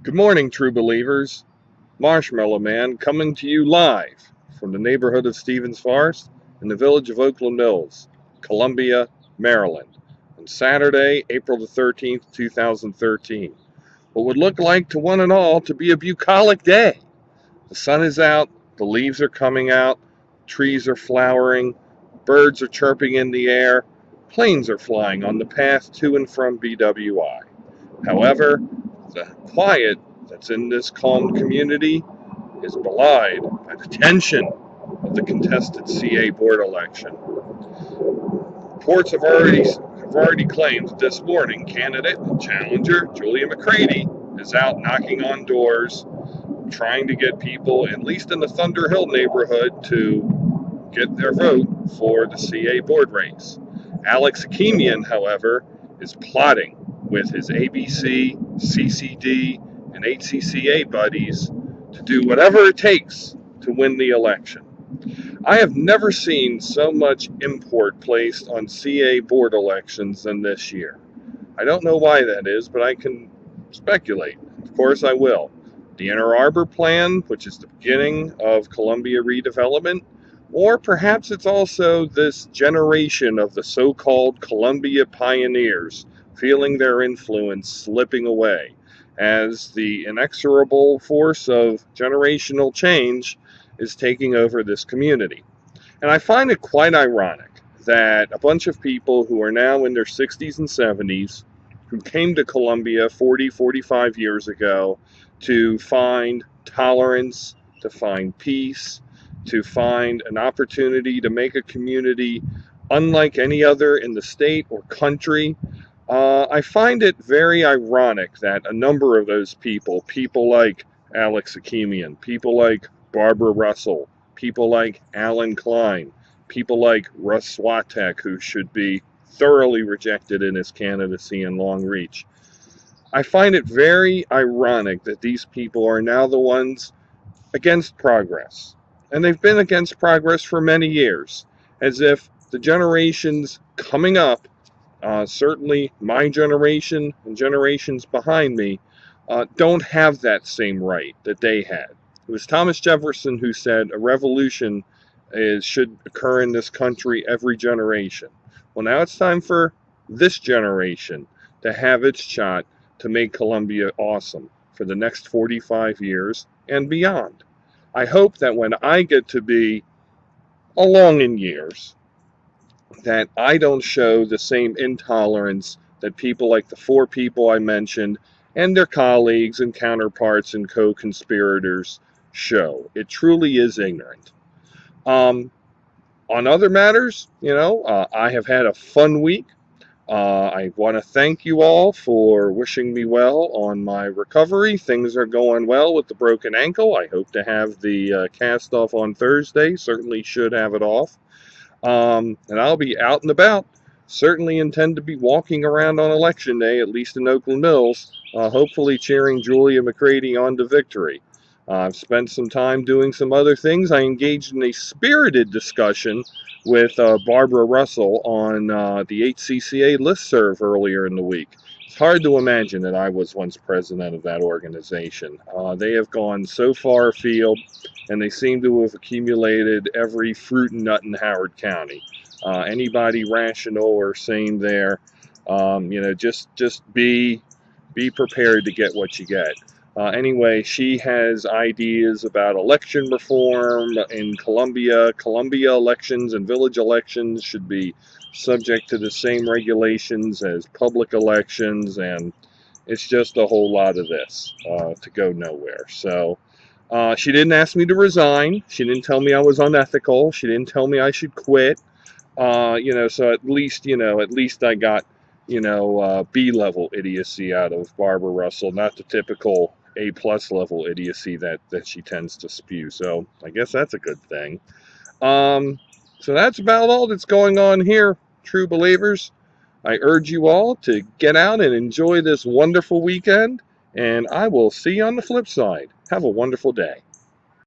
Good morning, true believers. Marshmallow Man coming to you live from the neighborhood of Stevens Forest in the village of Oakland Mills, Columbia, Maryland, on Saturday, April the 13th, 2013. What would look like to one and all to be a bucolic day. The sun is out, the leaves are coming out, trees are flowering, birds are chirping in the air, planes are flying on the path to and from BWI. However, the quiet that's in this calm community is belied by the tension of the contested CA board election. Reports have already claimed that this morning candidate and challenger Julia McCready is out knocking on doors, trying to get people, at least in the Thunder Hill neighborhood, to get their vote for the CA board race. Alex Akemian, however, is plotting with his ABC, CCD, and HCCA buddies to do whatever it takes to win the election. I have never seen so much import placed on CA board elections than this year. I don't know why that is, but I can speculate. Of course I will. The Inner Arbor plan, which is the beginning of Columbia redevelopment, or perhaps it's also this generation of the so-called Columbia pioneers feeling their influence slipping away as the inexorable force of generational change is taking over this community. And I find it quite ironic that a bunch of people who are now in their 60s and 70s, who came to Columbia 40, 45 years ago to find tolerance, to find peace, to find an opportunity to make a community unlike any other in the state or country. I find it very ironic that a number of those people like Alex Akemian, people like Barbara Russell, people like Alan Klein, people like Russ Swatek, who should be thoroughly rejected in his candidacy in Long Reach. I find it very ironic that these people are now the ones against progress. And they've been against progress for many years, as if the generations coming up, certainly my generation and generations behind me, don't have that same right that they had. It was Thomas Jefferson who said a revolution should occur in this country every generation. Well, now it's time for this generation to have its shot to make Columbia awesome for the next 45 years and beyond. I hope that when I get to be along in years, that I don't show the same intolerance that people like the four people I mentioned and their colleagues and counterparts and co-conspirators show. It truly is ignorant. On other matters, I have had a fun week. I want to thank you all for wishing me well on my recovery. Things are going well with the broken ankle. I hope to have the cast off on Thursday. Certainly should have it off. And I'll be out and about. Certainly intend to be walking around on Election Day, at least in Oakland Mills, hopefully cheering Julia McCready on to victory. I've spent some time doing some other things. I engaged in a spirited discussion with Barbara Russell on the HCCA listserv earlier in the week. It's hard to imagine that I was once president of that organization. They have gone so far afield, and they seem to have accumulated every fruit and nut in Howard County. Anybody rational or sane there, just be prepared to get what you get. Anyway, she has ideas about election reform in Columbia. Columbia elections and village elections should be subject to the same regulations as public elections, and it's just a whole lot of this to go nowhere. So she didn't ask me to resign. She didn't tell me I was unethical. She didn't tell me I should quit. So at least I got B-level idiocy out of Barbara Russell, not the typical A-plus level idiocy that she tends to spew. So I guess that's a good thing. So that's about all that's going on here, true believers. I urge you all to get out and enjoy this wonderful weekend, and I will see you on the flip side. Have a wonderful day.